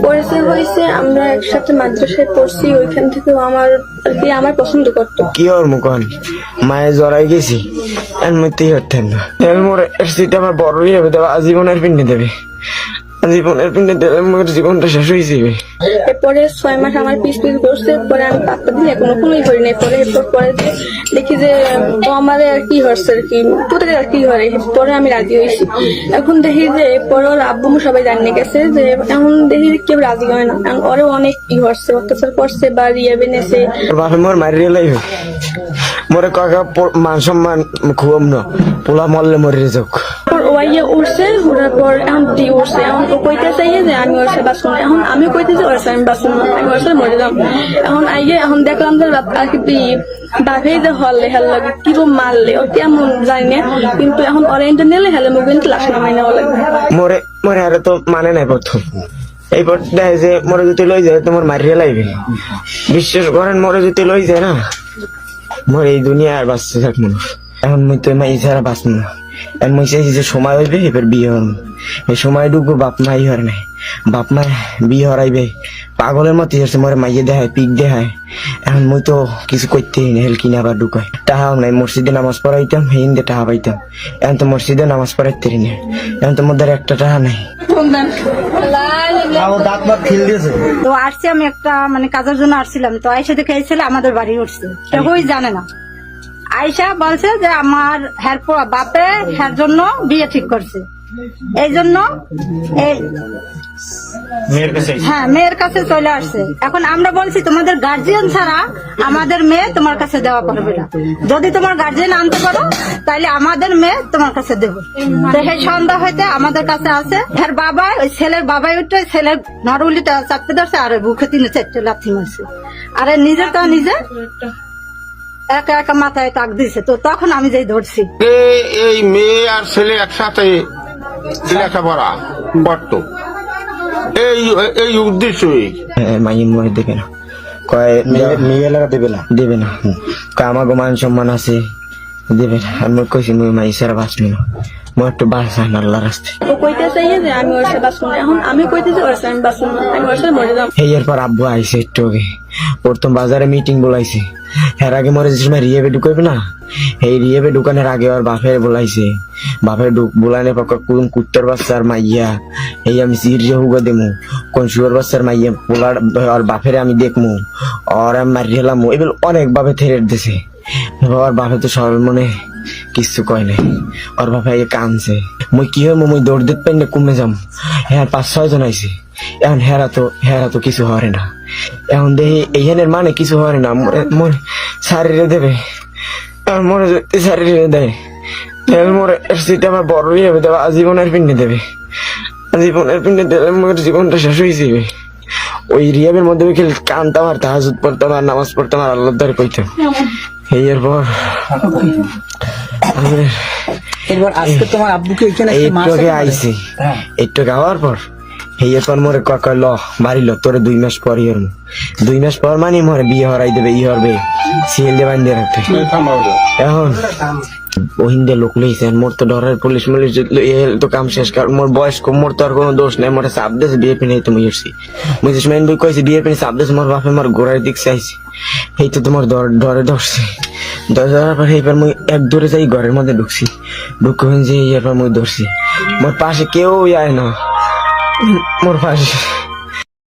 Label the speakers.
Speaker 1: পরিচয় হয়েছে, আমরা একসাথে মাদ্রাসায় পড়ছি, ওইখান থেকেও আমার আর কি আমার পছন্দ করতো।
Speaker 2: কি ওর মুখন মায়ে জড়াই গেছি এর মধ্যেই হতেন না মোর সেটা আমার বড়ই হবে দেওয়া আজীবনের পিন্ডে দেবে, জীবনের পিন্ডে দিলে মোর জীবনটা শেষ হয়ে যাবে।
Speaker 1: এরপরে 6 মাস আমার পিস করছে, পরে আমি পাত্তা দিয়ে কোনোই করি নাই। পরে দিয়ে দেখি যে ও আমারে আর কি হচ্ছে আর কি তোদের আর কি হয়। পরে আমি রাজি হয়েছি। এখন দেখি যে পরে ওর আব্বু সবাই জানিয়ে গেছে যে এখন দেখি কেউ রাজি হয় না। ওরে অনেক কি হচ্ছে, অত্যাচার করছে বা রিয়া বেনেছে।
Speaker 2: বাপে মোর মারিয়ে লাইবে মোরে কাকা মান সম্মান খুব না পোলা মরলে মরে যাক।
Speaker 1: ওয়াইয়া উঠছে, উঠার পর এখন ডি উঠছে। এখন ও কইতে চাইয়ে যে আমি ওর সাথে বাঁচবো না। এখন আমি কইতেছি ওর সাথে আমি বাঁচবো না, আমি ওর সাথে মরে যাবো। এখন দেখলাম যে আর কি বাঘেই যে হলে হেল লাগে কিরম মারলে ও কেমন জানি না, কিন্তু এখন অরেঞ্জটা নিলে হেলে মুখ কিন্তু লাশ নামাই নেওয়া লাগবে।
Speaker 2: মরে মরে আরে তো মানে নাই প্রথম এইবার দেখে যে মরে যদি লই যায় তোমার মারিয়ে লাইবে। বিশ্বাস করেন মরে যদি লই যায় না মোর এই দুনিয়া আর বাঁচতে থাকবো না। এখন মুই তো মাই ছাড়া বাঁচবো না। এখন মুই চাইছি যে সময় হইবে এবার বিয়ে হরম। এই সময় ডুববো বাপ মাই হর নাই, বাপ মা বিয়ে হরাইবে পাগলের মতো হচ্ছে মোরে মাইয়ে দেখায় পিক দেখায়। এখন মুই তো কিছু করতেই না, হেল কিনে আবার ঢুকায় টাহাও নাই। মসজিদে নামাজ পড়াইতাম হিন্দে টাহা পাইতাম, এখন তো মসজিদে নামাজ পড়াইতে না। এখন তো মোদের একটা টাহা নাই।
Speaker 3: তো আসছি আমি একটা কাজের জন্য আসছিলাম, তো আয়সা দেখে এসেছিল আমাদের বাড়ি উঠছে, কেউই জানে না। আয়সা বলছে যে আমার বাপে হ্যার জন্য বিয়ে ঠিক করছে, এই জন্য মেয়ের কাছে চলে আসছে। এখন আমরা বলছি তোমাদের গার্জিয়ান ছাড়া আমাদের মেয়ে তোমার কাছে দেওয়া পারবে না, যদি তোমার গার্জিয়ান আনতে পারো তাহলে আমাদের মেয়ে তোমার কাছে দেবো। তো সেই সন্ধ্যা হইতে আমাদের কাছে আছে হ্যার বাবা, ওই ছেলের বাবাই উঠে ছেলের নরউলিটা চাপতে ধরছে, আর বুকে 3-4 লাথি মারছে, আর নিজে তো নিজে একা একা মাথায় টাক দিছে। তো তখন আমি যেই ধরছি,
Speaker 4: এই মেয়ে আর ছেলে একসাথে লেখাপড়া করতো, এই উদ্দেশ্যই
Speaker 2: মাইন মরে দেবে না, কয় মেয়ে এলাকা দেবে না, দেবে না। কয় আমার মান সম্মান আছে, দেবে না। আমি কইছি মুই মাই সারা বাঁচবো না, মোর একটু বাঁচান আল্লাহ রাস্তায়।
Speaker 1: ও কইতে চাইয়ে যে আমি ওর সাথে বাঁচবো না। এখন আমি কইতেছি ওর সাথে আমি বাঁচবো না, আমি ওর সাথে মরে যাবো।
Speaker 2: এরপর আব্বু আইসে একটু আগে প্রথম বাজারে মিটিং বলাইছে। এর আগে মরে যে সময় রিয়েবে ঢুকাইবে না, এই রিয়েবে ঢুকানোর আগে আর বাপের বলাইছে। বাপের বুলানের পক্ষ কোন কুত্তর বাচ্চার মাইয়া এই আমি সিরিয়া হুগা দেমু, কোন শুয়ার বাচ্চার মাইয়া পোলার আর বাপের আমি দেখমু, আর আমি মারি হেলাম। এগুলো অনেক ভাবে থেরেট দিছে। ওর বাপে তো সরল মনে কিছু কয় নাই, ওর বাপে কানছে। মুই কি হয় মুই দৌড় দিতে পারি না, কমে যাম। হ্যাঁ 5-6 জন আইছে। এখন হেরা তো কিছু হরে না। এখন দেখি এইখানের মানে কিছু হরে না, মরে শারীরে দেবে, মরে শারীরে দেয় মরে সেটা আমার বড়ই হবে দেওয়া আজীবনের পিন্ডে দেবে, জীবনের পিন্ডে দিলে মোর জীবনটা শেষ হয়ে যাবে। ওই রিয়াবের মধ্যে খেলে কানতাম আর তাহাজুদ পড়তাম আর নামাজ পড়তাম আর আল্লাহ দ্বারে কইতাম। এরপর
Speaker 5: আজকে তোমার আব্বুকে
Speaker 2: একটু আইসি, একটু খাওয়ার পর এরপর মোরে কাকা ল বাড়ি ল তোরে 2 মাস পর 2 মাস পর মানে মোরে বিয়ে হরাই দেবে, ই হরবে সিএল দিয়ে বান্ধে রাখবে। এখন ওহিন্দে লোক লইছে, মোর তো ডরের পুলিশ মুলিশ তো কাম শেষ। কারণ মোর বয়স কম, মোর তো আর কোনো দোষ নাই। মোর চাপ দিয়েছে বিয়ে পিনে তো মুই এসছি, মুই মেন বই কইছি বিয়ে পিনে চাপ দিয়েছে। মোর বাপে মোর গোড়ার দিক চাইছে, এই তো তোমার ডরে ধরছে। ধরার পর এইবার মুই এক দূরে যাই ঘরের মধ্যে ঢুকছি, ঢুকে যে এরপর মুই ধরছি। মোর পাশে কেউ আয় না, মোর পাশে